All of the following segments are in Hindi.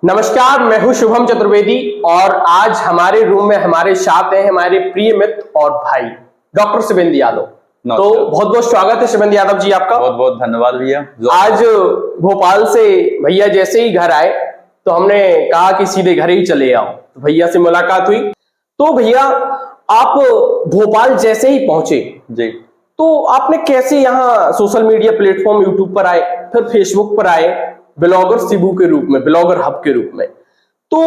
नमस्कार, मैं हूं शुभम चतुर्वेदी और आज हमारे रूम में हमारे साथ हैं हमारे प्रिय मित्र और भाई डॉक्टर शुभेंदु यादव। तो बहुत बहुत स्वागत है शुभेंदु यादव जी आपका। बहुत बहुत धन्यवाद भैया। आज भोपाल से भैया जैसे ही घर आए तो हमने कहा कि सीधे घर ही चले आओ, तो भैया से मुलाकात हुई। तो भैया आप भोपाल जैसे ही पहुंचे जी, तो आपने कैसे यहाँ सोशल मीडिया प्लेटफॉर्म यूट्यूब पर आए, फिर फेसबुक पर आए ब्लॉगर शिबू के रूप में, ब्लॉगर हब के रूप में। तो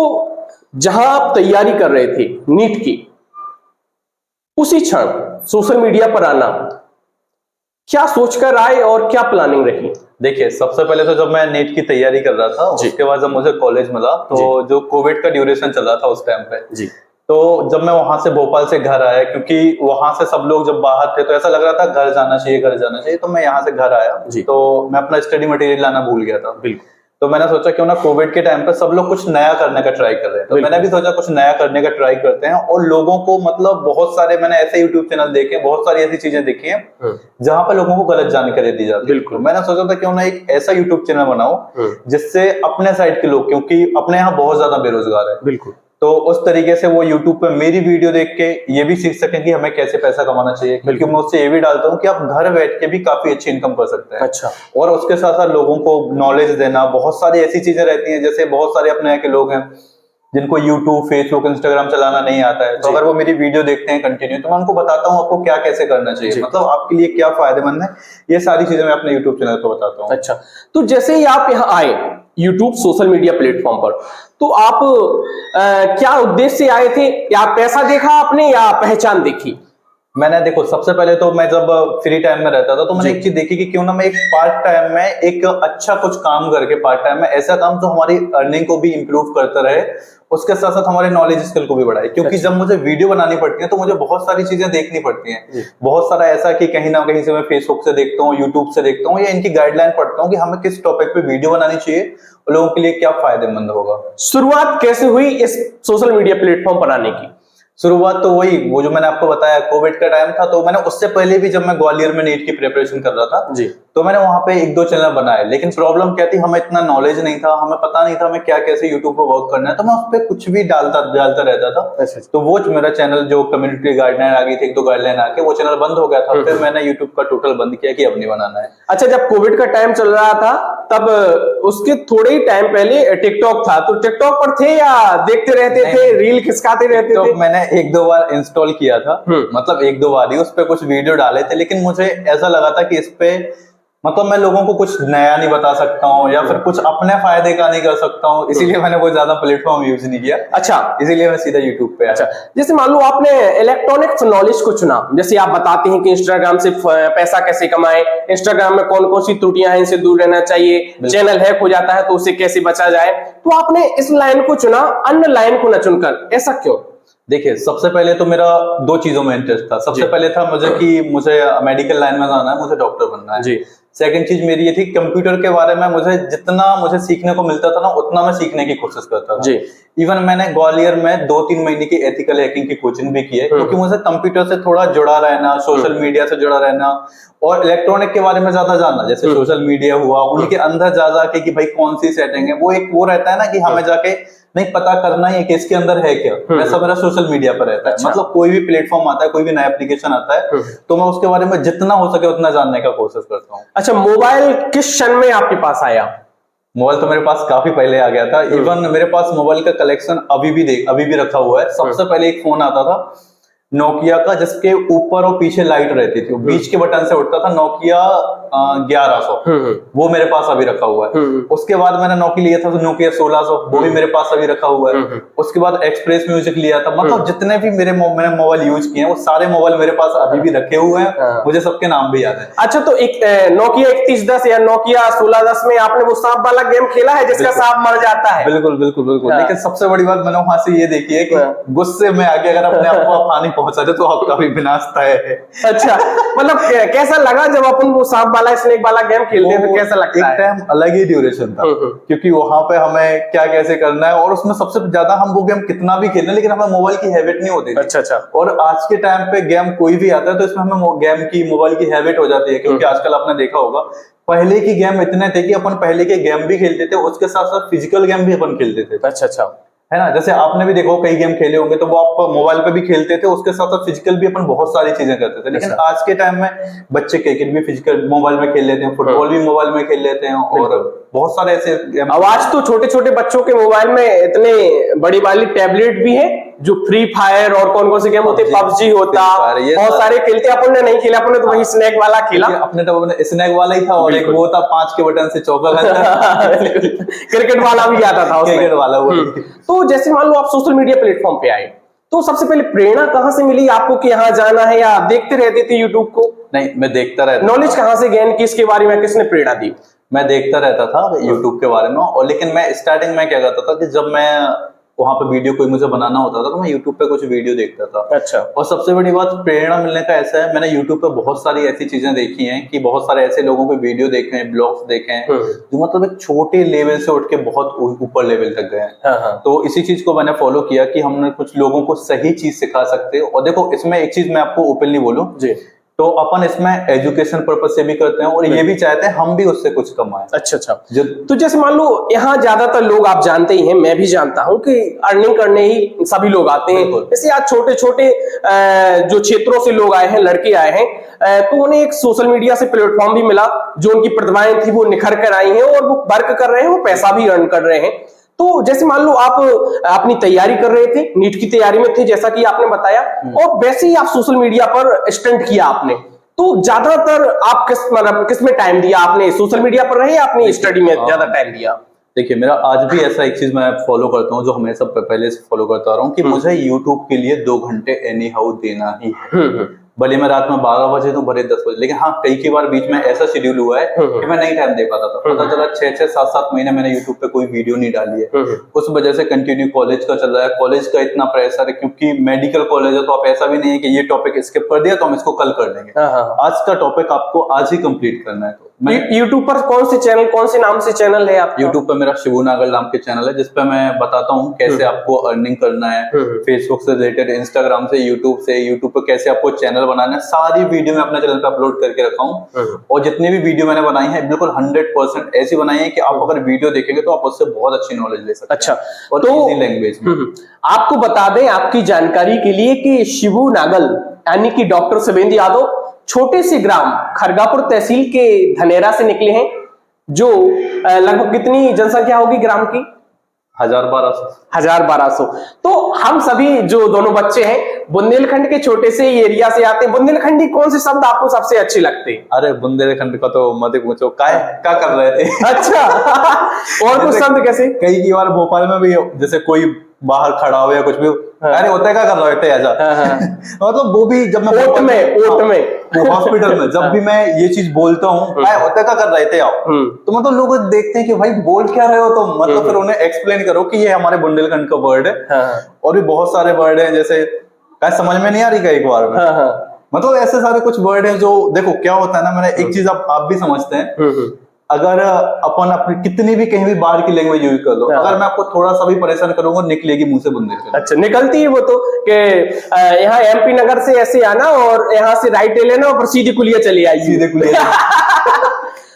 जहां आप तैयारी कर रहे थे नीट की, उसी क्षण सोशल मीडिया पर आना, क्या सोचकर आए और क्या प्लानिंग रही? देखिए सबसे पहले तो जब मैं नीट की तैयारी कर रहा था, उसके बाद जब मुझे कॉलेज मिला तो जो कोविड का ड्यूरेशन चल रहा था उस टाइम पे जी, तो जब मैं वहां से भोपाल से घर आया, क्योंकि वहां से सब लोग जब बाहर थे तो ऐसा लग रहा था घर जाना चाहिए घर जाना चाहिए, तो मैं यहाँ से घर आया तो मैं अपना स्टडी मटेरियल लाना भूल गया था। बिल्कुल। तो मैंने सोचा क्यों ना कोविड के टाइम पे सब लोग कुछ नया करने का ट्राई कर रहे हैं, तो मैंने भी सोचा कुछ नया करने का ट्राई करते हैं। और लोगों को मतलब बहुत सारे मैंने ऐसे यूट्यूब चैनल देखे, बहुत सारी ऐसी चीजें देखी हैं जहां पर लोगों को गलत जानकारी दी जाती है। बिल्कुल, मैंने सोचा था क्यों ना एक ऐसा यूट्यूब चैनल बनाऊं जिससे अपने साइड के लोग, क्योंकि अपने यहाँ बहुत ज्यादा बेरोजगार है, बिल्कुल, तो उस तरीके से वो YouTube पे मेरी वीडियो देख के ये भी सीख सकें कि हमें कैसे पैसा कमाना चाहिए। क्योंकि मैं उससे ये भी डालता हूँ कि आप घर बैठ के भी काफी अच्छी इनकम कर सकते हैं। अच्छा। और उसके साथ साथ लोगों को नॉलेज देना, बहुत सारी ऐसी चीजें रहती हैं, जैसे बहुत सारे अपने यहाँ के लोग हैं जिनको YouTube, Facebook, Instagram चलाना नहीं आता है, तो अगर वो मेरी वीडियो देखते हैं कंटिन्यू, तो मैं उनको बताता हूँ आपको क्या कैसे करना चाहिए, मतलब आपके लिए क्या फायदेमंद है, ये सारी चीजें मैं अपने YouTube चैनल पर बताता हूँ। अच्छा, तो जैसे ही आप यहाँ आए यूट्यूब सोशल मीडिया प्लेटफॉर्म पर, तो आप क्या उद्देश्य से आए थे? या पैसा देखा आपने या पहचान देखी? मैंने देखो सबसे पहले तो मैं जब फ्री टाइम में रहता था तो मैंने एक चीज देखी कि क्यों ना मैं एक पार्ट टाइम में एक अच्छा कुछ काम करके, पार्ट टाइम में ऐसा काम जो हमारी अर्निंग को भी इंप्रूव करता रहे, उसके साथ साथ हमारे नॉलेज स्किल को भी बढ़ाए। क्योंकि जब मुझे वीडियो बनानी पड़ती है तो मुझे बहुत सारी चीजें देखनी पड़ती हैं, बहुत सारा ऐसा कि कहीं ना कहीं से मैं फेसबुक से देखता हूँ, यूट्यूब से देखता हूँ, या इनकी गाइडलाइन पढ़ता हूँ कि हमें किस टॉपिक पे वीडियो बनानी चाहिए और लोगों के लिए क्या फायदेमंद होगा। शुरुआत कैसे हुई इस सोशल मीडिया प्लेटफॉर्म बनाने की? शुरुआत तो वही वो जो मैंने आपको बताया, कोविड का टाइम था, तो मैंने उससे पहले भी जब मैं ग्वालियर में नीट की प्रिपरेशन कर रहा था जी, तो मैंने वहां पे एक दो चैनल बनाए। लेकिन प्रॉब्लम क्या थी, हमें इतना नॉलेज नहीं था, हमें पता नहीं था हमें क्या कैसे यूट्यूब पे वर्क करना है, तो मैं उस पर कुछ भी डालता रहता था। अच्छा। तो वो मेरा चैनल जो कम्युनिटी गाइडलाइन आ गई थी, एक दो गाइडलाइन आके वो चैनल बंद हो गया था। फिर मैंने यूट्यूब का टोटल बंद किया कि अब नहीं बनाना है। अच्छा, जब कोविड का टाइम चल रहा था तब उसके थोड़े ही टाइम पहले टिकटॉक था, तो टिकटॉक पर थे या देखते रहते थे, रील खिसकाते रहते थे? मैंने एक दो बार इंस्टॉल किया था, मतलब एक दो बार ही उस पे कुछ वीडियो डाले थे, लेकिन मुझे ऐसा लगा था कि इस पे मतलब मैं लोगों को कुछ नया नहीं बता सकता हूँ या फिर कुछ अपने फायदे का नहीं कर सकता हूँ, इसीलिए मैंने कोई ज्यादा प्लेटफॉर्म यूज नहीं किया। अच्छा, इसीलिए मैं सीधा यूट्यूब पे। अच्छा, जैसे मान लो आपने इलेक्ट्रॉनिक्स नॉलेज को चुना, जैसे आप बताते हैं कि इंस्टाग्राम से पैसा कैसे कमाएं, इंस्टाग्राम में कौन कौन सी त्रुटियां हैं, इनसे दूर रहना चाहिए, चैनल हैक हो जाता है तो उसे कैसे बचा जाए, तो आपने इस लाइन को चुना, अन्य लाइन को न चुनकर, ऐसा क्यों? देखिए सबसे पहले तो मेरा दो चीजों में इंटरेस्ट था। सबसे पहले था मुझे मेडिकल लाइन में जाना है, मुझे डॉक्टर बनना है जी। सेकंड चीज मेरी ये थी, कंप्यूटर के बारे में जितना मुझे सीखने को मिलता था ना, उतना मैं सीखने की कोशिश करता था जी। इवन मैंने ग्वालियर में 2-3 महीने की एथिकल हैकिंग की कोचिंग भी की है, क्योंकि मुझे कंप्यूटर से थोड़ा जुड़ा रहना, सोशल मीडिया से जुड़ा रहना और इलेक्ट्रॉनिक के बारे में ज्यादा जानना, जैसे सोशल मीडिया हुआ, उनके अंदर जा जाके कि भाई कौन सी सेटिंग है, वो एक वो रहता है ना कि हमें जाके नहीं पता करना है कि इसके अंदर है क्या, वैसा मेरा सोशल मीडिया पर रहता है। अच्छा। मतलब कोई भी प्लेटफॉर्म आता है, कोई भी नया एप्लीकेशन आता है, तो मैं उसके बारे में जितना हो सके उतना जानने का कोशिश करता हूँ। अच्छा, मोबाइल किस क्षण में आपके पास आया? मोबाइल तो मेरे पास काफी पहले आ गया था। इवन मेरे पास मोबाइल का कलेक्शन अभी भी रखा हुआ है। सबसे पहले एक फोन आता था नोकिया का, जिसके ऊपर और पीछे लाइट रहती थी, बीच के बटन से उठता था, नोकिया 1100, वो मेरे पास अभी रखा हुआ है। उसके बाद मैंने नोकिया लिया था तो नोकिया 1600, वो भी मेरे पास अभी रखा हुआ है। उसके बाद एक्सप्रेस म्यूजिक लिया था। मतलब जितने भी मैंने मोबाइल यूज किए हैं, वो सारे मोबाइल मेरे पास अभी भी रखे हुए हैं, मुझे सबके नाम भी याद है। अच्छा, तो एक नोकिया 3110 या नोकिया 1610 में आपने वो सांप वाला गेम खेला है जिसका सांप मर जाता है? बिल्कुल बिल्कुल बिल्कुल। लेकिन सबसे बड़ी बात मैंने वहां से ये देखी है कि गुस्से में आके अगर अपने आप को पानी पहुंचा दे तो आपका भी विनाश तय है। अच्छा, मतलब कैसा लगा जब अपन वो सांप वाला स्नेक वाला गेम खेलते हैं, तो कैसा लगता है? एक टाइम अलग ही ड्यूरेशन था, क्योंकि वहां पे हमें क्या कैसे करना है, और उसमें सबसे ज्यादा हम वो गेम कितना भी खेलने, लेकिन हमें मोबाइल की हैबिट नहीं होती। अच्छा। और आज के टाइम पे गेम कोई भी आता है तो इसमें हमें गेम की मोबाइल की हैबिट हो जाती है, क्योंकि आजकल आपने देखा होगा पहले की गेम इतने थे कि अपन पहले के गेम भी खेलते थे, उसके साथ साथ फिजिकल गेम भी अपन खेलते थे। अच्छा अच्छा। है ना, जैसे आपने भी देखो कई गेम खेले होंगे तो वो आप मोबाइल पे भी खेलते थे, उसके साथ साथ फिजिकल भी अपन बहुत सारी चीजें करते थे। लेकिन अच्छा। आज के टाइम में बच्चे क्रिकेट भी फिजिकल मोबाइल में खेल लेते हैं, फुटबॉल भी मोबाइल में खेल लेते हैं, और बहुत सारे ऐसे गेम। अब आज तो छोटे छोटे बच्चों के मोबाइल में इतने बड़ी वाली टैबलेट भी है जो फ्री फायर और कौन कौन से गेम होते, पबजी होता, बहुत सारे खेलते। अपन ने नहीं खेला, अपन ने तो वही स्नैक वाला खेला। अपने तो स्नैक वाला ही था, और एक वो था 5 के बटन से चौका क्रिकेट वाला भी आता था उसमें। क्रिकेट वाला वो। तो जैसे मान लो आप सोशल मीडिया प्लेटफॉर्म पे आए, तो सबसे पहले प्रेरणा कहाँ से मिली आपको कि यहाँ जाना है, या आप देखते रहते थे यूट्यूब को? नहीं, मैं देखता रहता। नॉलेज कहाँ से गेन की इसके बारे में, किसने प्रेरणा दी? मैं देखता रहता था यूट्यूब के बारे में, और लेकिन मैं स्टार्टिंग में क्या करता था कि जब मैं वहां पे वीडियो कोई मुझे बनाना होता था तो मैं यूट्यूब पे कुछ वीडियो देखता था। अच्छा। और सबसे बड़ी बात प्रेरणा मिलने का ऐसा है, मैंने यूट्यूब पे बहुत सारी ऐसी चीजें देखी हैं कि बहुत सारे ऐसे लोगों के वीडियो देखे हैं, ब्लॉग्स देखे हैं, जो मतलब एक छोटे लेवल से उठ के बहुत ऊपर लेवल तक गए हैं। हाँ। तो इसी चीज को मैंने फॉलो किया कि हमने कुछ लोगों को सही चीज सिखा सकते हैं। और देखो इसमें एक चीज मैं आपको ओपनली बोलूं जी, तो अपन इसमें एजुकेशन पर्पस से भी करते हैं, और ये भी चाहते हैं हम भी उससे कुछ कमाएं। अच्छा अच्छा। तो जैसे मान लो यहाँ ज्यादातर लोग, आप जानते ही हैं, मैं भी जानता हूँ कि अर्निंग करने ही सभी लोग आते हैं। जैसे आज छोटे छोटे जो क्षेत्रों से लोग आए हैं, लड़के आए हैं, तो उन्हें एक सोशल मीडिया से प्लेटफॉर्म भी मिला, जो उनकी प्रतिभाएं थी वो निखर कर आई हैं और वो वर्क कर रहे हैं, वो पैसा भी अर्न कर रहे हैं। तो जैसे मान लो आप अपनी तैयारी कर रहे थे, नीट की तैयारी में थे जैसा कि आपने बताया, और वैसे ही आप सोशल मीडिया पर स्टंट किया आपने, तो ज्यादातर आप किस में टाइम दिया आपने? सोशल मीडिया पर रहे या अपनी स्टडी में ज्यादा टाइम दिया? देखिए मेरा आज भी ऐसा एक चीज मैं फॉलो करता हूँ, जो हमेशा पहले से फॉलो करता रहा हूँ, कि मुझे यूट्यूब के लिए 2 घंटे एनी हाउ देना ही है। भले मैं रात में 12 बजे तो भले 10 बजे, लेकिन हाँ कई बार बीच में ऐसा शेड्यूल हुआ है कि मैं नहीं टाइम दे पाता था। पता चला 6-6, 7-7 महीने मैंने यूट्यूब पे कोई वीडियो नहीं डाली है। उस वजह से कंटिन्यू कॉलेज का चल रहा है, कॉलेज का इतना प्रेशर है, क्योंकि मेडिकल कॉलेज है, तो आप ऐसा भी नहीं है कि ये टॉपिक स्किप कर दिया तो हम इसको कल कर देंगे। आज का टॉपिक आपको आज ही कंप्लीट करना है। तो यूट्यूब पर कौन से नाम से चैनल है आपका? यूट्यूब पे मेरा शिबू नागल नाम के चैनल है, जिसपे मैं बताता हूँ कैसे आपको अर्निंग करना है, फेसबुक से रिलेटेड, इंस्टाग्राम से, यूट्यूब पे कैसे आपको चैनल बनाना है। सारी वीडियो मैं अपने चैनल पे अपलोड करके रखा हूँ, और जितनी भी वीडियो मैंने बनाई है बिल्कुल 100% ऐसी बनाई है कि आप अगर वीडियो देखेंगे तो आप उससे बहुत अच्छी नॉलेज ले सकते हैं। अच्छा, और तो इजी लैंग्वेज में। आपको बता दें आपकी जानकारी के लिए कि शिबू नागल यानी कि डॉक्टर शिवेंद्र यादव छोटे से ग्राम खरगापुर तहसील के धनेरा से निकले हैं, जो लगभग कितनी जनसंख्या होगी ग्राम की? 1200। तो हम सभी जो दोनों बच्चे हैं बुंदेलखंड के छोटे से एरिया से आते हैं। बुंदेलखंडी कौन से शब्द आपको सबसे अच्छे लगते हैं? अरे बुंदेलखंड का तो मत पूछो, क्या कर रहे थे। अच्छा। और कुछ शब्द कैसे? कई बार भोपाल में भी जैसे कोई बाहर खड़ा हो या कुछ भी, अरे होता है क्या कर रहे थे ऐसा। मतलब वो भी जब मैं ओट में हॉस्पिटल में जब भी मैं ये चीज बोलता हूँ, होता है क्या कर रहे थे आप, तो मतलब लोग देखते हैं कि भाई बोल क्या रहे हो, तो मतलब फिर उन्हें एक्सप्लेन करो कि ये हमारे बुंदेलखंड का वर्ड है। और भी बहुत सारे वर्ड है, जैसे समझ में नहीं आ रही क्या एक बार में, मतलब ऐसे सारे कुछ वर्ड है जो, देखो क्या होता है ना, मैंने एक चीज आप भी समझते हैं, अगर अपन अपनी कितनी भी कहीं भी बाहर की लैंग्वेज यूज कर लो, अगर मैं आपको थोड़ा सा भी परेशान करूंगा निकलेगी मुंह से बुंदेलखंड। अच्छा, निकलती है वो तो, कि यहाँ एमपी नगर से ऐसे आना और यहाँ से राइट ले लेना और सीधे कुलिया चली आई, सीधे कुलिया।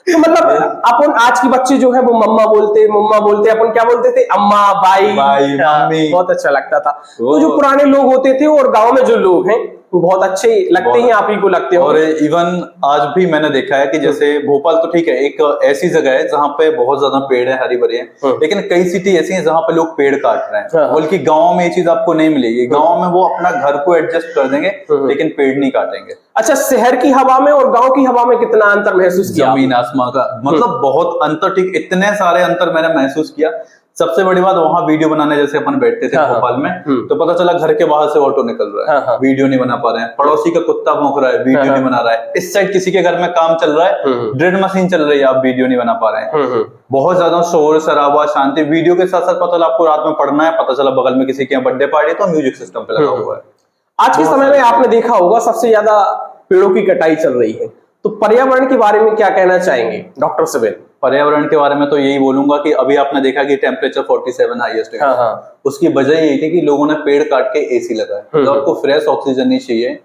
तो मतलब अपन आज के बच्चे जो है वो मम्मा बोलते, अपन क्या बोलते थे? अम्मा, बाई, मम्मी। बहुत अच्छा लगता था। तो जो पुराने लोग होते थे और गांव में जो लोग हैं वो बहुत अच्छे लगते हैं, आप ही को लगते हो। और इवन आज भी मैंने देखा है कि जैसे भोपाल तो ठीक है, एक ऐसी जगह है जहाँ पे बहुत ज्यादा पेड़ है, हरी भरी है, लेकिन कई सिटी ऐसी हैं जहाँ पे लोग पेड़ काट रहे हैं। बल्कि गाँव में ये चीज आपको नहीं मिलेगी। गाँव में वो अपना घर को एडजस्ट कर देंगे, लेकिन पेड़ नहीं काटेंगे। अच्छा, शहर की हवा में और गांव की हवा में कितना अंतर महसूस किया? जमीन आसमां का, मतलब बहुत अंतर, ठीक इतने सारे अंतर मैंने महसूस किया। सबसे बड़ी बात, वहां वीडियो बनाने जैसे अपन बैठते थे भोपाल में, तो पता चला घर के बाहर से ऑटो निकल रहा है, वीडियो नहीं बना पा रहे हैं। पड़ोसी का कुत्ता भौंक रहा है, वीडियो नहीं बना रहा है। इस साइड किसी के घर में काम चल रहा है, ड्रिल मशीन चल रही है, आप वीडियो नहीं बना पा रहे हैं। बहुत ज्यादा शोर शराबा, शांति। वीडियो के साथ साथ पता चला आपको रात में पढ़ना है, पता चला बगल में किसी के यहाँ बर्थडे पार्टी, तो म्यूजिक सिस्टम पे लगा हुआ है। आज के समय में आपने देखा होगा सबसे ज्यादा पेड़ों की कटाई चल रही है, तो पर्यावरण के बारे में क्या कहना चाहेंगे डॉक्टर शिवेंद्र? पर्यावरण के बारे में तो यही बोलूंगा कि अभी आपने देखा कि टेम्परेचर 47 हाईएस्ट है। उसकी वजह यही थी कि लोगों ने पेड़ काट के एसी लगाए। तो आपको फ्रेश ऑक्सीजन नहीं चाहिए,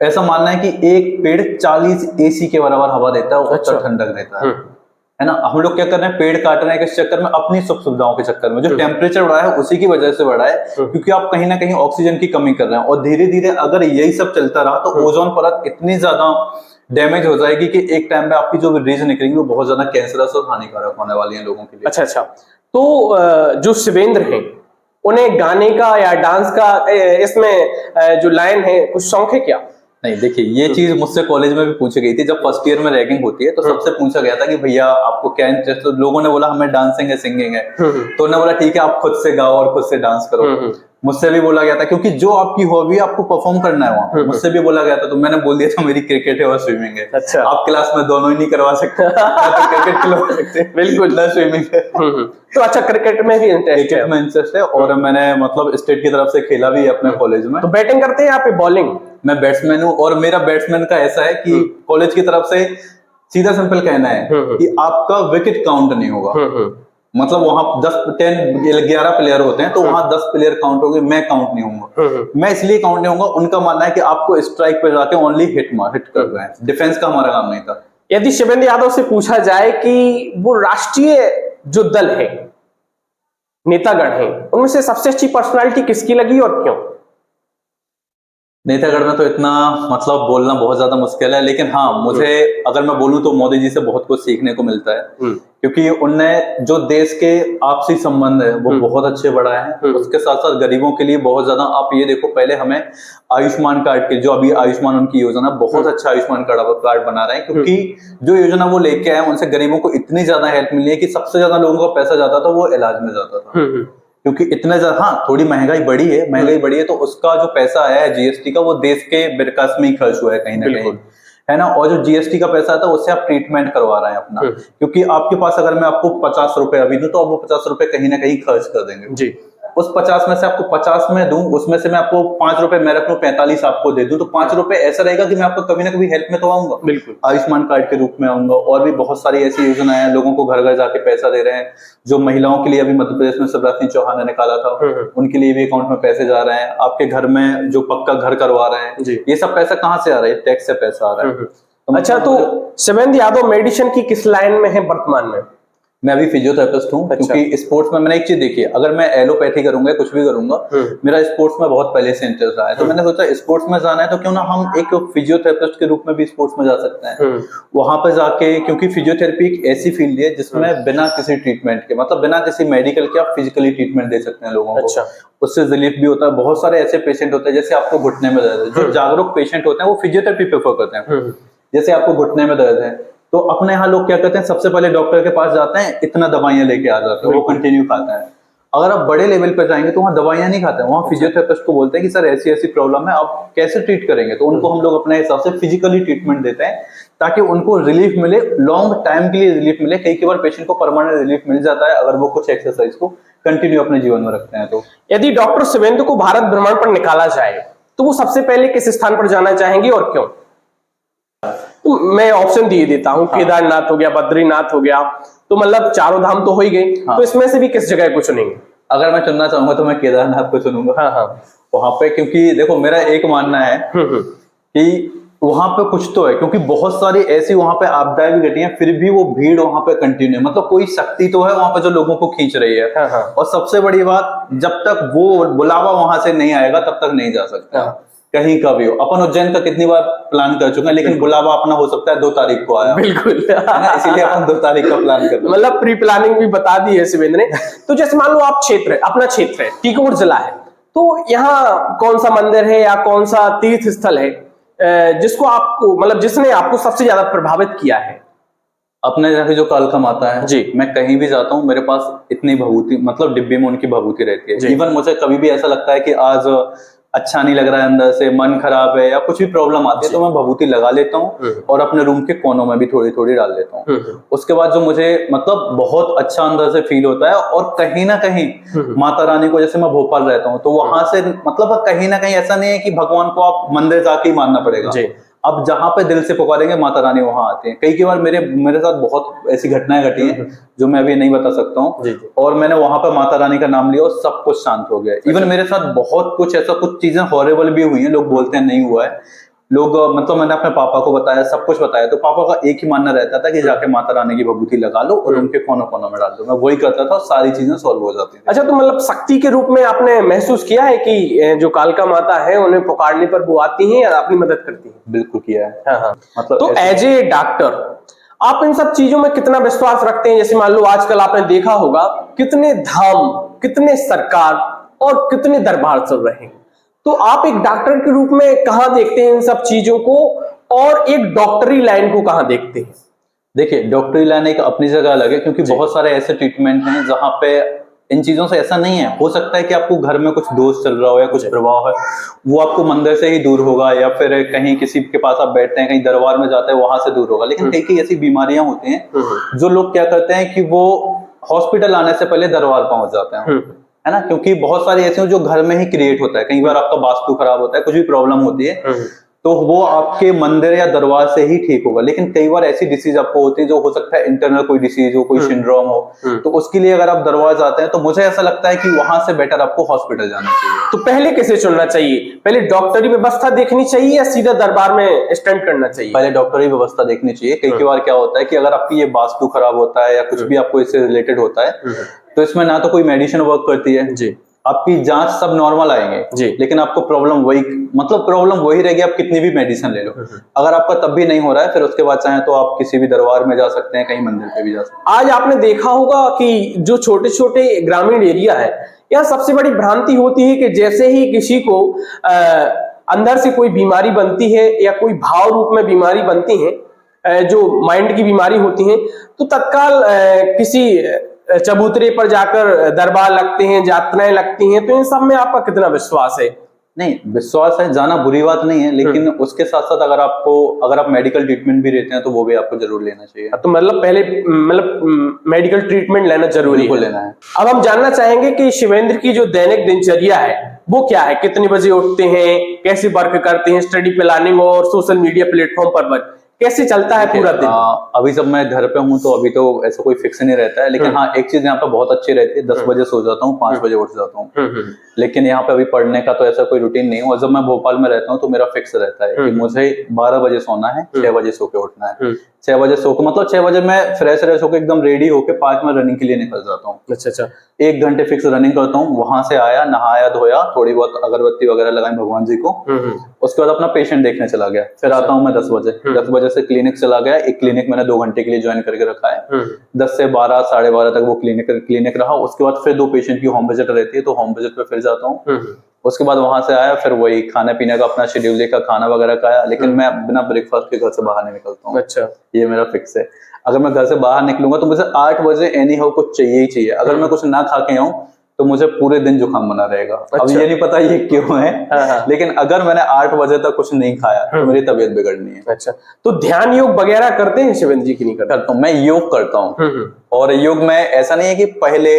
ऐसा मानना है कि एक पेड़ 40 AC के बराबर हवा देता है और अच्छा। ठंडक देता है ना। हम लोग क्या कर रहे हैं, पेड़ काट रहे हैं किस चक्कर में, अपनी सुख सुविधाओं के चक्कर में। जो टेम्परेचर बढ़ा है उसी की वजह से बढ़ा है, क्योंकि आप कहीं ना कहीं ऑक्सीजन की कमी कर रहे हैं। और धीरे धीरे अगर यही सब चलता रहा तो ओजोन परत इतनी ज्यादा डैमेज हो जाएगी कि एक टाइम पे आपकी जो रेज निकलेंगी वो बहुत ज्यादा कैंसरस और हानिकारक होने वाली है लोगों के लिए। अच्छा अच्छा। तो जो शिवेंद्र हैं, उन्हें गाने का या डांस का इसमें जो लाइन है, कुछ शौक है क्या? नहीं, देखिए ये चीज मुझसे कॉलेज में भी पूछी गई थी। जब फर्स्ट ईयर में रैगिंग होती है तो सबसे पूछा गया था कि भैया आपको क्या इंटरेस्ट, तो लोगों ने बोला हमें डांसिंग है, सिंगिंग है। तो उन्होंने बोला ठीक है आप खुद से गाओ और खुद से डांस करो। मुझसे भी बोला गया था, क्योंकि जो आपकी हॉबी आपको परफॉर्म करना है वहाँ, मुझसे भी बोला गया था। तो मैंने बोल दिया था मेरी क्रिकेट है और स्विमिंग है। अच्छा। आप क्लास में दोनों ही नहीं करवा सकते, तो क्रिकेट खिलवा सकते हैं, बिल्कुल। ना स्विमिंग है। तो अच्छा, क्रिकेट में भी इंटरेस्ट है? क्रिकेट में इंटरेस्ट है और मैंने मतलब स्टेट की तरफ से खेला भी है अपने कॉलेज में। तो बैटिंग करते हैं आप, बॉलिंग? मैं बैट्समैन हूँ, और मेरा बैट्समैन का ऐसा है कि कॉलेज की तरफ से सीधा सिंपल कहना है कि आपका विकेट काउंट नहीं होगा। मतलब वहां 11 प्लेयर होते हैं, तो वहां 10 प्लेयर काउंट होंगे, मैं काउंट नहीं होऊंगा। मैं इसलिए काउंट नहीं होऊंगा, उनका मानना है कि आपको स्ट्राइक पे जाके ओनली हिट कर रहे हैं, डिफेंस का हमारा काम नहीं था। यदि शिवेंद्र यादव से पूछा जाए कि वो राष्ट्रीय जो दल है, नेतागण है, उनमें से सबसे अच्छी पर्सनालिटी किसकी लगी और क्यों? नेतागढ़ में तो इतना मतलब बोलना बहुत ज्यादा मुश्किल है, लेकिन हाँ मुझे अगर मैं बोलूं तो मोदी जी से बहुत कुछ सीखने को मिलता है, क्योंकि उनने जो देश के आपसी संबंध है वो बहुत अच्छे बढ़ाए हैं। उसके साथ साथ गरीबों के लिए बहुत ज्यादा, आप ये देखो पहले हमें आयुष्मान कार्ड के, जो अभी आयुष्मान उनकी योजना, बहुत अच्छा आयुष्मान कार्ड बना रहे हैं, क्योंकि जो योजना वो लेके आए उनसे गरीबों को इतनी ज्यादा हेल्प मिली है कि सबसे ज्यादा लोगों का पैसा जाता था वो इलाज में जाता था। क्योंकि इतना ज्यादा, हाँ थोड़ी महंगाई बढ़ी है, तो उसका जो पैसा आया है जीएसटी का, वो देश के विकास में ही खर्च हुआ है कहीं ना कहीं, है ना। और जो जीएसटी का पैसा आता है उससे आप ट्रीटमेंट करवा रहे हैं अपना, क्योंकि आपके पास अगर मैं आपको 50 रुपए अभी दूं तो आप वो 50 रुपए कहीं ना कहीं खर्च कर देंगे जी। उस 50 में से आपको 50 में दूं, उसमें से मैं आपको 5 रुपए मैं रख लूं, 45 आपको दे दूं, तो 5 रुपए ऐसा रहेगा कि मैं आपको कभी ना कभी हेल्प में तो आऊंगा, बिल्कुल आयुष्मान कार्ड के रूप में आऊंगा। और भी बहुत सारी ऐसी योजनाएं हैं, लोगों को घर घर जाके पैसा दे रहे हैं। जो महिलाओं के लिए अभी मध्य प्रदेश में शिवराज सिंह चौहान ने निकाला था, उनके लिए भी अकाउंट में पैसे जा रहे हैं। आपके घर में जो पक्का घर करवा रहे हैं, ये सब पैसा कहाँ से आ रहा है? टैक्स से पैसा आ रहा है। अच्छा, तो शिवेंद्र यादव मेडिसिन की किस लाइन में है वर्तमान में? मैं अभी फिजियोथेरेपिस्ट हूँ। अच्छा। क्योंकि स्पोर्ट्स में मैंने एक चीज देखी है, अगर मैं एलोपैथी करूंगा, कुछ भी करूंगा, मेरा स्पोर्ट्स में बहुत पहले से इंटरेस्ट रहा है, तो मैंने सोचा स्पोर्ट्स में जाना है तो क्यों ना हम एक फिजियोथेरेपिस्ट के रूप में भी स्पोर्ट्स में जा सकते हैं। वहां पर जाके, क्योंकि फिजियोथेरेपी एक ऐसी फील्ड है जिसमें बिना किसी ट्रीटमेंट के, मतलब बिना किसी मेडिकल के, आप फिजिकली ट्रीटमेंट दे सकते हैं लोगों को। अच्छा। उससे रिलीफ भी होता है। बहुत सारे ऐसे पेशेंट होते हैं, जैसे आपको घुटने में दर्द है, जो जागरूक पेशेंट होते हैं वो फिजियोथेरेपी प्रेफर करते हैं। जैसे आपको घुटने में दर्द है तो अपने यहाँ लोग क्या करते हैं, सबसे पहले डॉक्टर के पास जाते हैं, इतना दवाइयां लेके आ जाते हैं, वो कंटिन्यू खाते हैं। अगर आप बड़े लेवल पर जाएंगे तो वहाँ दवाइयां नहीं खाते हैं, वहाँ फिजियोथेरेपिस्ट को बोलते हैं कि सर ऐसी ऐसी प्रॉब्लम है, आप कैसे ट्रीट करेंगे। तो उनको हम लोग अपने हिसाब से फिजिकली ट्रीटमेंट देते हैं ताकि उनको रिलीफ मिले, लॉन्ग टाइम के लिए रिलीफ मिले। कई बार पेशेंट को परमानेंट रिलीफ मिल जाता है अगर वो कुछ एक्सरसाइज को कंटिन्यू अपने जीवन में रखते हैं। तो यदि डॉक्टर शिवेंद्र को भारत भ्रमण पर निकाला जाए तो वो सबसे पहले किस स्थान पर जाना चाहेंगे और क्यों? तो मैं ऑप्शन दिए देता हूँ। हाँ। केदारनाथ हो गया, बद्रीनाथ हो गया, तो मतलब चारों धाम तो हो ही गए। हाँ। तो इसमें से भी किस जगह को चुनेंगे? अगर मैं चुनना चाहूंगा तो मैं केदारनाथ को चुनूंगा। हाँ हाँ। वहां पे, क्योंकि देखो मेरा एक मानना है कि वहां पे कुछ तो है, क्योंकि बहुत सारी ऐसी वहां पे आपदाएं भी घटी हैं, फिर भी वो भीड़ वहां पे कंटिन्यू है। मतलब कोई शक्ति तो है वहां पे जो लोगों को खींच रही है। हाँ हाँ। और सबसे बड़ी बात, जब तक वो बुलावा वहां से नहीं आएगा तब तक नहीं जा सकता। हाँ। कहीं का भी हो। अपन उज्जैन का कितनी बार प्लान कर चुके हैं, लेकिन बुलावा अपना हो सकता है 2 तारीख को आया। बिल्कुल। इसीलिए अपन 2 तारीख का प्लान कर, मतलब प्री प्लानिंग भी बता दी है शिवेंद्र ने। तो जैसे मान लो आप अपना क्षेत्र है, टीकमगढ़ जिला है, तो यहाँ कौन सा मंदिर है या कौन सा तीर्थ स्थल है जिसको आपको, मतलब जिसने आपको सबसे ज्यादा प्रभावित किया है? अपने यहाँ की जो कालका माता है जी, मैं कहीं भी जाता हूँ मेरे पास इतनी भभूति, मतलब डिब्बे में उनकी भभूति रहती है। इवन मुझे कभी भी ऐसा लगता है कि आज अच्छा नहीं लग रहा है, अंदर से मन खराब है या कुछ भी प्रॉब्लम आती है, तो मैं भभूति लगा लेता हूँ और अपने रूम के कोनों में भी थोड़ी थोड़ी डाल देता हूँ। उसके बाद जो मुझे मतलब बहुत अच्छा अंदर से फील होता है, और कहीं ना कहीं माता रानी को, जैसे मैं भोपाल रहता हूँ तो वहां से मतलब कहीं ना कहीं ऐसा नहीं है कि भगवान को आप मंदिर जाके ही मानना पड़ेगा। अब जहां पे दिल से पुकारेंगे माता रानी वहां आते हैं। कई बार मेरे साथ बहुत ऐसी घटनाएं घटी हैं जो मैं अभी नहीं बता सकता हूँ, और मैंने वहां पर माता रानी का नाम लिया और सब कुछ शांत हो गया। इवन मेरे साथ बहुत कुछ ऐसा, कुछ चीजें हॉरेबल भी हुई हैं, लोग बोलते हैं नहीं हुआ है, लोग मतलब मैंने अपने पापा को बताया, सब कुछ बताया, तो पापा का एक ही मानना रहता था कि जाके माता रानी की भभूति लगा लो और उनके कोनों कोनों में डाल दो। मैं वही करता था, सारी चीजें सॉल्व हो जाती थी। अच्छा, तो मतलब शक्ति के रूप में आपने महसूस किया है कि जो कालका माता है उन्हें पुकारने पर वो आती हैं या अपनी मदद करती हैं? बिल्कुल किया है। हाँ हाँ। मतलब तो एज ए डॉक्टर आप इन सब चीजों में कितना विश्वास रखते हैं? जैसे मान लो आजकल आपने देखा होगा कितने धाम, कितने सरकार और कितने दरबार चल रहे हैं, तो आप एक डॉक्टर के रूप में कहां देखते हैं इन सब चीजों को, और एक डॉक्टरी लाइन को कहां देखते हैं? देखिए, डॉक्टरी लाइन एक अपनी जगह अलग है, क्योंकि बहुत सारे ऐसे ट्रीटमेंट हैं जहाँ पे इन चीजों से ऐसा नहीं है। हो सकता है कि आपको घर में कुछ दोष चल रहा हो या कुछ प्रभाव है, वो आपको मंदिर से ही दूर होगा, या फिर कहीं किसी के पास आप बैठते हैं, कहीं दरबार में जाते हैं, वहां से दूर होगा। लेकिन कई कई ऐसी बीमारियां होती हैं जो लोग क्या करते हैं कि वो हॉस्पिटल आने से पहले दरबार पहुंच जाते हैं, है ना, क्योंकि बहुत सारी ऐसी जो घर में ही क्रिएट होता है। कई बार आपका वास्तु खराब होता है, कुछ भी प्रॉब्लम होती है, तो वो आपके मंदिर या दरबार से ही ठीक होगा। लेकिन कई बार ऐसी डिसीज आपको होती है जो हो सकता है इंटरनल कोई डिसीज हो, कोई सिंड्रोम हो, तो उसके लिए अगर आप दरबार जाते हैं तो मुझे ऐसा लगता है कि वहां से बेटर आपको हॉस्पिटल जाना चाहिए। तो पहले कैसे चुनना चाहिए? पहले डॉक्टरी व्यवस्था देखनी चाहिए या सीधा दरबार में स्टंट करना चाहिए? पहले डॉक्टरी व्यवस्था देखनी चाहिए। कई बार क्या होता है कि अगर आपकी ये वास्तु खराब होता है या कुछ भी आपको इससे रिलेटेड होता है, तो इसमें ना तो कोई मेडिसिन वर्क करती है जी, आपकी जांच सब नॉर्मल आएंगे जी, लेकिन आपको प्रॉब्लम वही रहेगी, आप कितनी भी मेडिसिन ले लो। अगर आपका तब भी नहीं हो रहा है, फिर उसके बाद चाहे तो आप किसी भी दरबार में जा सकते हैं, कहीं मंदिर पे भी जा सकते हैं। आज आपने देखा होगा कि जो छोटे छोटे ग्रामीण एरिया है, यहाँ सबसे बड़ी भ्रांति होती है कि जैसे ही किसी को अंदर से कोई बीमारी बनती है या कोई भाव रूप में बीमारी बनती है, जो माइंड की बीमारी होती है, तो तत्काल किसी चबूतरे पर जाकर दरबार लगते हैं, यात्राएं लगती हैं। तो इन सब में आपका कितना विश्वास है? नहीं, विश्वास है, जाना बुरी बात नहीं है, लेकिन उसके साथ साथ अगर आप मेडिकल ट्रीटमेंट भी लेते हैं तो वो भी आपको जरूर लेना चाहिए। तो मतलब पहले मेडिकल ट्रीटमेंट लेना जरूरी है। लेना है। अब हम जानना चाहेंगे कि शिवेंद्र की जो दैनिक दिनचर्या है वो क्या है? कितने बजे उठते हैं, कैसे वर्क करते हैं, स्टडी प्लानिंग और सोशल मीडिया प्लेटफॉर्म पर वर्क कैसे चलता है पूरा दिन? अभी जब मैं घर पे हूँ तो अभी तो ऐसा कोई फिक्स नहीं रहता है, लेकिन हाँ एक चीज यहाँ पे बहुत अच्छी रहती है, 10 बजे सो जाता हूँ, 5 बजे उठ जाता हूँ। लेकिन यहाँ पे अभी पढ़ने का तो ऐसा कोई रूटीन नहीं है। और जब मैं भोपाल में रहता हूँ तो मेरा फिक्स रहता है कि मुझे 12 बजे सोना है, 6 बजे सो के उठना है। 6 बजे सो के मतलब 6 बजे मैं फ्रेश होकर एकदम रेडी होकर पार्क में रनिंग के लिए निकल जाता हूँ। अच्छा। 1 घंटे फिक्स रनिंग करता हूँ, वहां से आया, नहाया धोया, थोड़ी बहुत अगरबत्ती वगैरह लगाई भगवान जी को, उसके बाद अपना पेशेंट देखने चला गया। फिर आता हूँ मैं 10 बजे, 10 बजे से क्लिनिक चला गया। एक क्लिनिक मैंने 2 घंटे के लिए ज्वाइन करके रखा है। 10 से 12 साढ़े 12 तक वो क्लिनिक रहा। उसके बाद फिर 2 पेशेंट की होम विजिट रहती है, तो होम विजिट पे फिर जाता हूँ। उसके बाद वहां से आया, फिर वही खाने पीने का अपना शेड्यूल देखा, खाना वगैरह खाया। लेकिन मैं बिना ब्रेकफास्ट के घर से बाहर नहीं निकलता हूँ। अच्छा, ये मेरा फिक्स है। अगर मैं घर से बाहर निकलूंगा तो मुझे 8 बजे एनी हाउ कुछ चाहिए ही चाहिए। अगर मैं कुछ ना खा के आऊं तो मुझे पूरे दिन जुकाम बना रहेगा। अच्छा। अब ये नहीं पता ये क्यों है, लेकिन अगर मैंने 8 बजे तक कुछ नहीं खाया तो मेरी तबीयत बिगड़नी है। अच्छा, तो ध्यान योग वगैरह करते हैं शिवेंद्र जी की? नहीं करता हूँ, मैं योग करता हूँ। और योग में ऐसा नहीं है कि पहले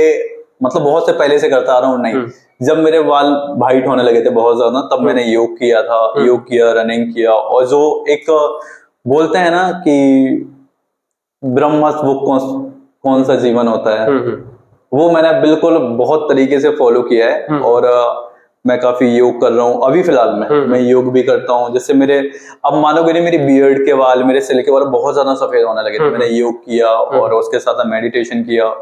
मतलब बहुत से पहले से करता आ रहा हूँ, नहीं। जब मेरे बाल वाइट होने लगे थे बहुत ज्यादा, तब मैंने योग किया था, योग किया, रनिंग किया। और जो एक बोलते हैं ना कि ब्रह्मस्थ वो कौन सा जीवन होता है, वो मैंने बिल्कुल बहुत तरीके से फॉलो किया है। और मैं काफी योग कर रहा हूँ अभी फिलहाल में। मैं योग भी करता हूँ। जैसे मेरे, अब मानोगे नहीं, मेरी बियर्ड के बाल, मेरे सिर के बाल बहुत ज्यादा सफेद होने लगे थे। मैंने योग किया और उसके साथ मेडिटेशन किया,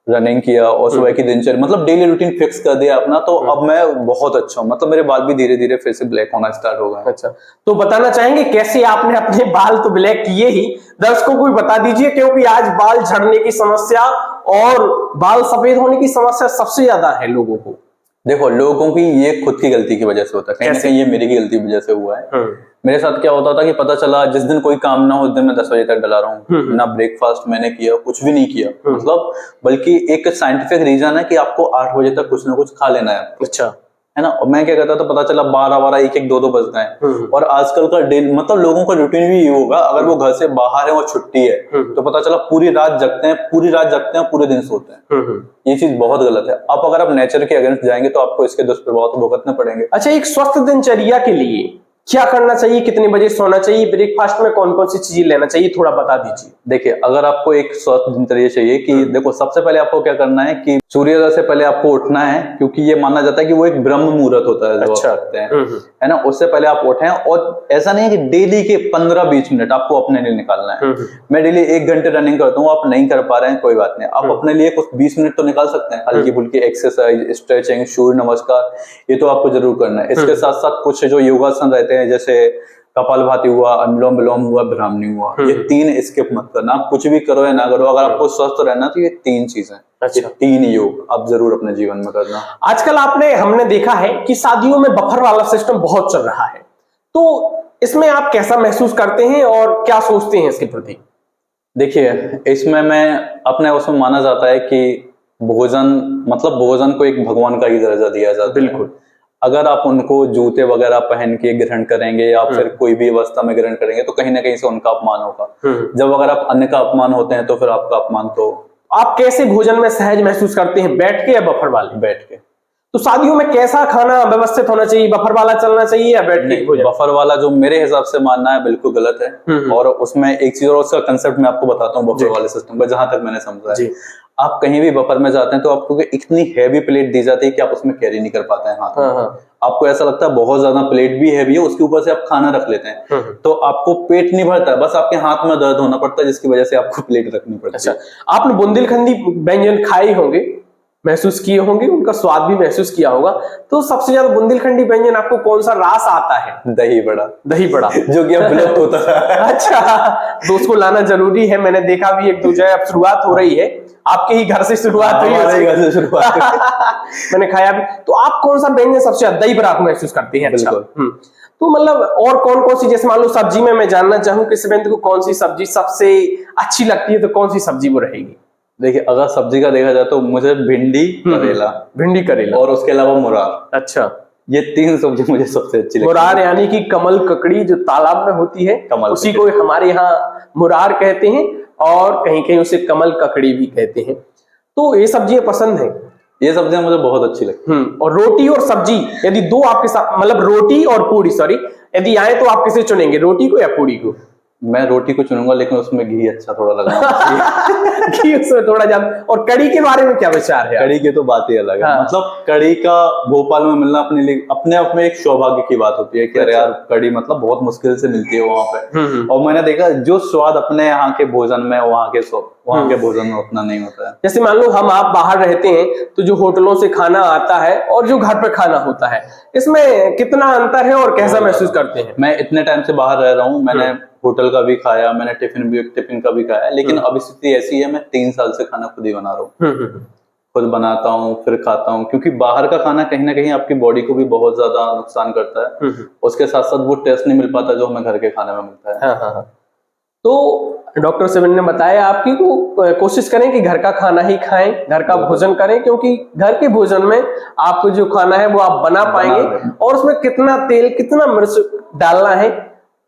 रनिंग किया और सुबह की दिनचर्या, मतलब डेली रूटीन फिक्स कर दिया अपना। तो अब मैं बहुत अच्छा हूँ, मतलब मेरे बाल भी धीरे धीरे फिर से ब्लैक होना स्टार्ट हो गए। अच्छा, तो बताना चाहेंगे कैसे आपने अपने बाल तो ब्लैक किए ही, दर्शकों को भी बता दीजिए, क्योंकि आज बाल झड़ने की समस्या और बाल सफेद होने की समस्या सबसे ज्यादा है लोगों को। देखो, लोगों की ये खुद की गलती की वजह से होता है, कहीं ना कहीं ये मेरी की गलती की वजह से हुआ है। मेरे साथ क्या होता था कि पता चला जिस दिन कोई काम ना हो, उस दिन मैं 10 बजे तक डला रहा हूँ। ना ब्रेकफास्ट मैंने किया, कुछ भी नहीं किया। मतलब बल्कि एक साइंटिफिक रीजन है कि आपको 8 बजे तक कुछ ना कुछ खा लेना है। अच्छा, है ना। और मैं क्या करता था, पता चला 12 1 2 बज गए। और आजकल का डेली मतलब लोगों का रूटीन भी ये होगा, अगर वो घर से बाहर है और छुट्टी है तो पता चला पूरी रात जगते हैं, पूरे दिन सोते हैं। ये चीज बहुत गलत है। अब अगर आप नेचर के अगेंस्ट जाएंगे तो आपको इसके दुष्प्रभाव तो भुगतने पड़ेंगे। अच्छा, एक स्वस्थ दिनचर्या के लिए क्या करना चाहिए, कितने बजे सोना चाहिए, ब्रेकफास्ट में कौन कौन सी चीजें लेना चाहिए, थोड़ा बता दीजिए। देखिए, अगर आपको एक स्वस्थ दिनचर्या चाहिए कि देखो, सबसे पहले आपको क्या करना है कि सूर्योदय से पहले आपको उठना है, क्योंकि ये माना जाता है कि वो एक ब्रह्म मुहूर्त होता है जो अच्छा। आप करते हैं, है ना। उससे पहले आप उठें, और ऐसा नहीं है कि डेली के 15-20 मिनट आपको अपने लिए निकालना है। मैं डेली 1 घंटे रनिंग करता हूँ, आप नहीं कर पा रहे हैं कोई बात नहीं, आप अपने लिए कुछ 20 मिनट तो निकाल सकते हैं। हल्की फुल्की एक्सरसाइज, स्ट्रेचिंग, सूर्य नमस्कार, ये तो आपको जरूर करना है। इसके साथ साथ कुछ जो योगासन रहते हैं, जैसे कपालभाति हुआ, अनुलोम विलोम हुआ, ब्राह्मणी हुआ, ये 3 स्किप मत करना। आप कुछ भी करो या ना करो, अगर आपको स्वस्थ रहना तो ये 3 चीजें, अच्छा, ये 3 योग आप जरूर अपने जीवन में करना। आजकल हमने देखा है कि शादियों में बफर वाला सिस्टम बहुत चल रहा है, तो इसमें आप कैसा महसूस करते हैं और क्या सोचते हैं इसके प्रति? देखिए, इसमें मैं अपने उसमें माना जाता है कि भोजन को एक भगवान का ही दर्जा दिया जाता है। बिल्कुल। अगर आप उनको जूते वगैरह पहन के ग्रहण करेंगे या फिर कोई भी अवस्था में ग्रहण करेंगे, तो कहीं ना कहीं से उनका अपमान होगा। जब अगर आप अन्न का अपमान होते हैं, तो फिर आपका अपमान तो। आप कैसे भोजन में सहज महसूस करते हैं, बैठ के या बफर वाले? बैठ के। तो शादियों में कैसा खाना व्यवस्थित होना चाहिए, बफर वाला चलना चाहिए या बैठ के भोजन? बफर वाला जो मेरे हिसाब से मानना है बिल्कुल गलत है। और उसमें एक चीज और, उसका कंसेप्ट मैं आपको बताता हूँ बफर वाले सिस्टम का, जहां तक मैंने समझा है। आप कहीं भी बफर में जाते हैं तो आपको इतनी हैवी प्लेट दी जाती है कि आप उसमें कैरी नहीं कर पाते हैं हाथ में। आपको ऐसा लगता है बहुत ज्यादा प्लेट भी हैवी है, उसके ऊपर से आप खाना रख लेते हैं, तो आपको पेट नहीं भरता है, बस आपके हाथ में दर्द होना पड़ता है, जिसकी वजह से आपको प्लेट रखनी पड़ती है। अच्छा, आपने बुंदेलखंडी व्यंजन खाए होंगे, महसूस किए होंगे, उनका स्वाद भी महसूस किया होगा, तो सबसे ज्यादा बुंदेलखंडी व्यंजन आपको कौन सा रास आता है? दही बड़ा। दही बड़ा जो कि अब विलुप्त होता है। अच्छा, तो उसको लाना जरूरी है। मैंने देखा भी एक दो जगह अब शुरुआत हो रही है, आपके ही घर से शुरुआत हुई है। मैंने खाया भी। तो आप कौन सा व्यंजन सबसे ज्यादा, दही बड़ा, महसूस करते हैं? अच्छा, तो मतलब और कौन कौन सी, जैसे मान लो सब्जी में मैं जानना चाहूँ किस व्यक्ति को कौन सी सब्जी सबसे अच्छी लगती है, तो कौन सी सब्जी वो रहेगी? देखिए, अगर सब्जी का देखा जाए तो मुझे भिंडी करेला और उसके अलावा मुरार। अच्छा, ये 3 सब्जी मुझे सबसे अच्छी लगती है। मुरार यानी कि कमल ककड़ी जो तालाब में होती है, उसी को हमारे यहाँ मुरार कहते हैं, और कहीं कहीं उसे कमल ककड़ी भी कहते हैं। तो ये सब्जियां पसंद है? ये सब्जियां मुझे बहुत अच्छी लगती है। और रोटी और सब्जी, यदि दो आपके साथ, मतलब रोटी और पूरी, सॉरी, यदि आए तो आप किसे चुनेंगे, रोटी को या पूरी को? मैं रोटी को चुनूंगा, लेकिन उसमें घी अच्छा थोड़ा लगाना चाहिए। घी उसमें थोड़ा ज्यादा। और कड़ी के बारे में क्या विचार है? कड़ी की तो बात ही अलग है। मतलब कड़ी का भोपाल में मिलना अपने लिए अपने आप में एक सौभाग्य की बात होती है कि अरे यार, कड़ी मतलब बहुत मुश्किल से मिलती है वहां पे। और मैंने देखा जो स्वाद अपने यहाँ के भोजन में वहां के भोजन में उतना नहीं होता है। जैसे मान लो हम आप बाहर रहते हैं, तो जो होटलों से खाना आता है और जो घर पे खाना होता है, इसमें कितना अंतर है और कैसा महसूस करते हैं? मैं इतने टाइम से बाहर रह रहा हूँ, मैंने होटल का भी खाया, मैंने टिफिन का भी खाया, लेकिन अब स्थिति ऐसी है, मैं 3 साल से खाना खुद ही बना रहा हूँ। खुद बनाता हूँ, फिर खाता हूँ, क्योंकि बाहर का खाना कहीं ना कहीं आपकी बॉडी को भी बहुत ज्यादा नुकसान करता है। उसके साथ साथ वो टेस्ट नहीं मिल पाता जो हमें घर के खाने में मिलता है। तो डॉक्टर सेवन ने बताया आपकी को कोशिश करें कि घर का खाना ही खाएं, घर का भोजन करें, क्योंकि घर के भोजन में आपको जो खाना है वो आप बना पाएंगे, और उसमें कितना तेल, कितना मिर्च डालना है,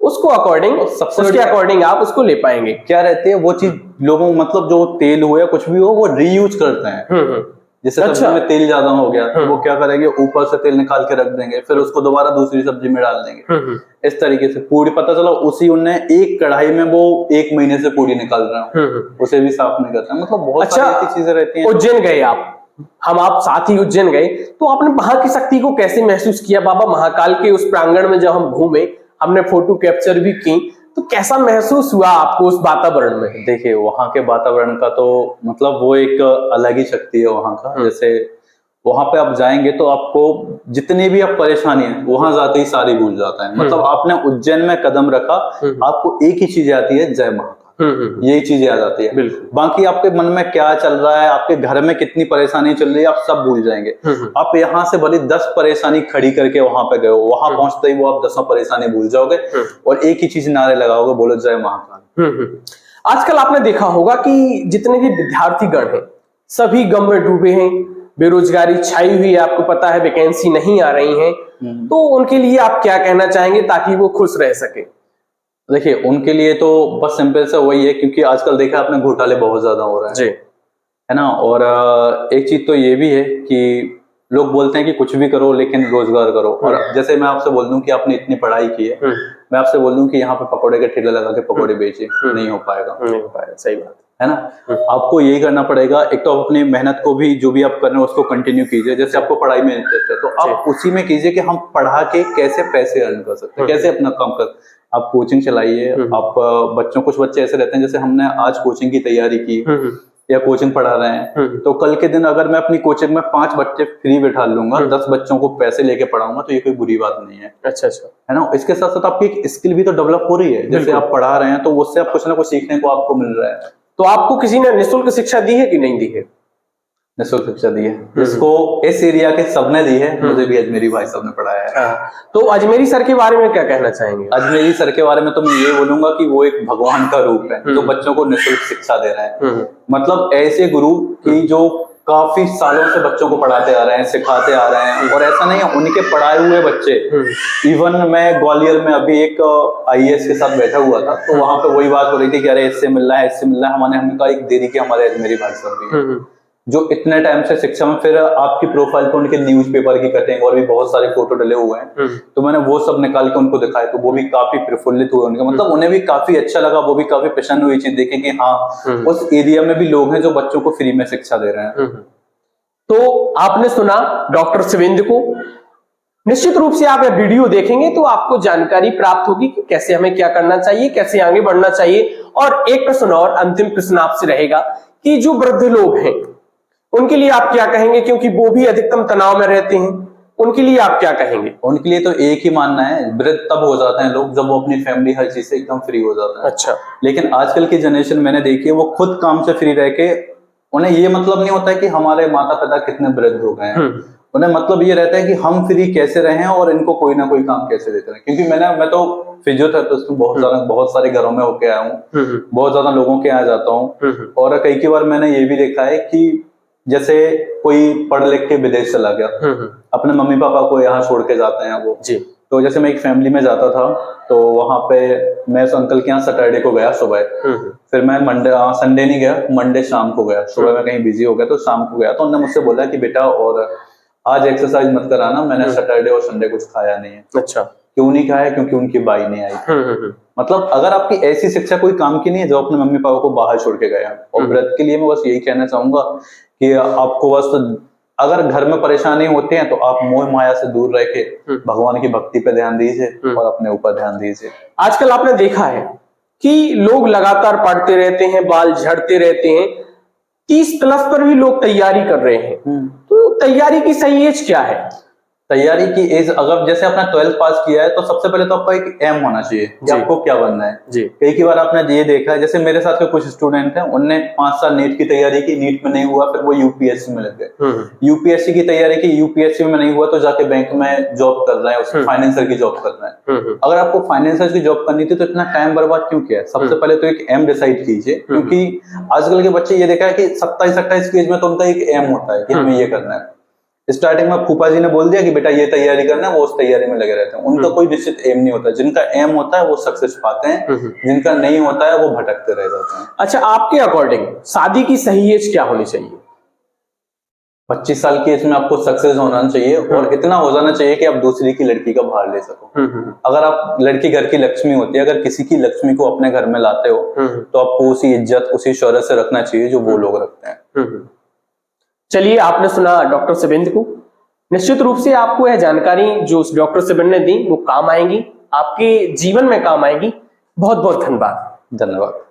उसको अकॉर्डिंग, उसके अकॉर्डिंग आप उसको ले पाएंगे। क्या रहती है वो चीज, लोगों मतलब जो तेल हो या कुछ भी हो, वो रीयूज करते हैं। जैसे सब्जी में तेल ज्यादा हो गया तो वो क्या करेंगे, ऊपर से तेल निकाल के रख देंगे, फिर उसको दोबारा दूसरी सब्जी में डाल देंगे। इस तरीके से पूरी, पता चला उसी उनने एक कढ़ाई में वो 1 महीने से पूरी निकाल रहे हो, उसे भी साफ नहीं करते। मतलब बहुत सारी ऐसी चीजें रहती हैं। उज्जैन गए आप साथ ही उज्जैन गए, तो आपने वहां की शक्ति को कैसे महसूस किया? बाबा महाकाल के उस प्रांगण में जब हम घूमे, हमने फोटो कैप्चर भी की, तो कैसा महसूस हुआ आपको उस वातावरण में? देखिए, वहां के वातावरण का तो मतलब वो एक अलग ही शक्ति है वहां का। जैसे वहां पे आप जाएंगे तो आपको जितनी भी आप परेशानी है वहां जाते ही सारी भूल जाता है। मतलब आपने उज्जैन में कदम रखा, आपको एक ही चीज आती है, जय महाकाल। यही चीजें आ जाती है। बाकी आपके मन में क्या चल रहा है, आपके घर में कितनी परेशानी चल रही है, आप सब भूल जाएंगे। आप यहाँ से भले 10 परेशानी खड़ी करके वहां पे गए हो, वहां पहुंचते ही वो आप 10 परेशानी भूल जाओगे और एक ही चीज नारे लगाओगे, बोलो जय महाकाल। आजकल आपने देखा होगा कि जितने भी विद्यार्थी गण हैं सभी गम में डूबे हैं, बेरोजगारी छाई हुई है, आपको पता है, वैकेंसी नहीं आ रही हैं, तो उनके लिए आप क्या कहना चाहेंगे ताकि वो खुश रह सके? देखिए, उनके लिए तो बस सिंपल सा वही है, क्योंकि आजकल देखा आपने घोटाले बहुत ज्यादा हो रहे हैं, जी, है ना। और एक चीज तो ये भी है कि लोग बोलते हैं कि कुछ भी करो लेकिन रोजगार करो। और जैसे मैं आपसे बोल दूं कि आपने इतनी पढ़ाई की है, मैं आपसे बोल दूं कि यहाँ पे पकौड़े का ठेला लगा के पकौड़े बेचिए, नहीं हो पाएगा। नहीं हो पाएगा, सही बात है ना। आपको यही करना पड़ेगा, एक तो आप अपनी मेहनत को भी जो भी आप कर रहे हो उसको कंटिन्यू कीजिए। जैसे आपको पढ़ाई में इंटरेस्ट है तो आप उसी में कीजिए कि हम पढ़ा के कैसे पैसे अर्न कर सकते हैं, कैसे अपना काम कर। आप कोचिंग चलाइए, आप बच्चों, कुछ बच्चे ऐसे रहते हैं जैसे हमने आज कोचिंग की तैयारी की या कोचिंग पढ़ा रहे हैं, तो कल के दिन अगर मैं अपनी कोचिंग में 5 बच्चे फ्री बैठा लूंगा, 10 बच्चों को पैसे लेके पढ़ाऊंगा, तो ये कोई बुरी बात नहीं है। अच्छा अच्छा, है ना। इसके साथ साथ आपकी एक स्किल भी तो डेवलप हो रही है। जैसे आप पढ़ा रहे हैं तो उससे आप कुछ ना कुछ सीखने को आपको मिल रहा है। तो आपको किसी ने निःशुल्क शिक्षा दी है कि नहीं दी है? निःशुल्क शिक्षा दी है, जिसको इस एरिया के सबने दी है, मुझे भी अजमेरी भाई साहब ने पढ़ाया है। तो अजमेरी सर के बारे में क्या कहना चाहेंगे? अजमेरी सर के बारे में तो मैं ये बोलूंगा कि वो एक भगवान का रूप है जो बच्चों को निःशुल्क शिक्षा दे रहे हैं। मतलब ऐसे गुरु की जो काफी सालों से बच्चों को पढ़ाते आ रहे हैं, सिखाते आ रहे हैं, और ऐसा नहीं है उनके पढ़ाए हुए बच्चे। इवन मैं ग्वालियर में अभी एक IAS के साथ बैठा हुआ था, तो वहां पे वही बात हो रही थी कि अरे इससे मिल रहा है, इससे मिल रहा है। हमने कहा एक दे दी कि हमारे अजमेरी भाई साहब भी हैं जो इतने टाइम से शिक्षा में, फिर आपकी प्रोफाइल पे उनके न्यूज़पेपर की कटिंग और भी बहुत सारे फोटो डले हुए हैं, तो मैंने वो सब निकाल के उनको दिखाए, तो वो भी काफी प्रफुल्लित हुए उनके, मतलब उन्हें भी काफी अच्छा लगा, वो भी काफी प्रसन्न हुई चीज देखे कि हाँ उस एरिया में भी लोग हैं जो बच्चों को फ्री में शिक्षा दे रहे हैं। तो आपने सुना डॉक्टर शिवेंद्र को। निश्चित रूप से आप यह वीडियो देखेंगे तो आपको जानकारी प्राप्त होगी कि कैसे हमें क्या करना चाहिए, कैसे आगे बढ़ना चाहिए। और एक प्रश्न और, अंतिम प्रश्न आपसे रहेगा कि जो वृद्ध लोग हैं उनके लिए आप क्या कहेंगे, क्योंकि वो भी अधिकतम तनाव में रहते हैं, उनके लिए आप क्या कहेंगे? उनके लिए तो एक ही मानना है, वृद्ध तब हो जाते हैं लोग जब वो अपनी फैमिली हर चीज से एकदम फ्री हो जाता है। अच्छा। लेकिन आजकल की जनरेशन मैंने देखी है, वो खुद काम से फ्री रह के, उन्हें ये मतलब नहीं होता है कि हमारे माता पिता कितने वृद्ध हो गए हैं, उन्हें मतलब ये रहता है कि हम फ्री कैसे रहें और इनको कोई ना कोई काम कैसे देते रहें। क्योंकि मैं तो फिजियोथेरेपिस्ट हूँ, बहुत सारे घरों में होके आया हूँ, बहुत ज्यादा लोगों के यहाँ जाता हूँ, और कई बार मैंने ये भी देखा है कि जैसे कोई पढ़ लिख के विदेश चला गया, अपने मम्मी पापा को यहाँ छोड़ के जाते हैं वो जी। तो जैसे मैं एक फैमिली में जाता था, तो वहां पे मैं उस अंकल के यहाँ सैटरडे को गया सुबह, फिर मैं संडे नहीं गया, मंडे शाम को गया। सुबह मैं कहीं बिजी हो गया तो शाम को गया, तो उन्होंने मुझसे बोला कि बेटा और आज एक्सरसाइज मत कराना, मैंने सैटरडे और संडे कुछ खाया नहीं है। अच्छा। क्यों नहीं खाया? क्योंकि उनकी बाई नहीं आई। मतलब अगर आपकी ऐसी शिक्षा कोई काम की नहीं है जो अपने मम्मी पापा को बाहर छोड़ के गया। और व्रत के लिए मैं बस यही कहना चाहूंगा कि आपको बस, अगर घर में परेशानी होती है तो आप मोह माया से दूर रह के भगवान की भक्ति पे ध्यान दीजिए और अपने ऊपर ध्यान दीजिए। आजकल आपने देखा है कि लोग लगातार पढ़ते रहते हैं, बाल झड़ते रहते हैं, 30+ पर भी लोग तैयारी कर रहे हैं। तो तैयारी की सही एज क्या है? तैयारी की एज, अगर जैसे आपने 12th पास किया है तो सबसे पहले तो आपका एक एम होना चाहिए कि आपको क्या बनना है जी। कई बार आपने ये देखा है, जैसे मेरे साथ के कुछ स्टूडेंट हैं, उनने 5 साल नीट की तैयारी की, नीट में नहीं हुआ, फिर वो यूपीएससी में लग गए, यूपीएससी की तैयारी की, यूपीएससी में नहीं हुआ तो जाके बैंक में जॉब कर रहे हैं, उसमें फाइनेंसर की जॉब कर रहे हैं। अगर आपको फाइनेंसर की जॉब करनी थी तो इतना टाइम बर्बाद क्यों किया? सबसे पहले तो एक एम डिसाइड कीजिए, क्योंकि आजकल के बच्चे ये देखा है कि 27-28 की एज में तो उनका एक एम होता है कि हमें ये करना है। स्टार्टिंग में फूफा जी ने बोल दिया कि बेटा ये तैयारी करना है, वो उस तैयारी में लगे रहते हैं। उनका कोई निश्चित एम नहीं होता। जिनका एम होता है वो सक्सेस पाते हैं, जिनका नहीं होता है वो भटकते रह जाते हैं। अच्छा, आपके अकॉर्डिंग शादी की सही एज क्या होनी चाहिए? 25 साल की एज में आपको सक्सेस होना चाहिए, और इतना हो जाना चाहिए कि आप दूसरी की लड़की का भार ले सको। अगर आप लड़की घर की लक्ष्मी होती है, अगर किसी की लक्ष्मी को अपने घर में लाते हो तो आपको उसी इज्जत, उसी शौर्य से रखना चाहिए जो वो लोग रखते हैं। चलिए, आपने सुना डॉक्टर शिवेंद्र को। निश्चित रूप से आपको यह जानकारी जो डॉक्टर शिवेंद्र ने दी वो काम आएगी, आपके जीवन में काम आएगी। बहुत बहुत धन्यवाद। धन्यवाद।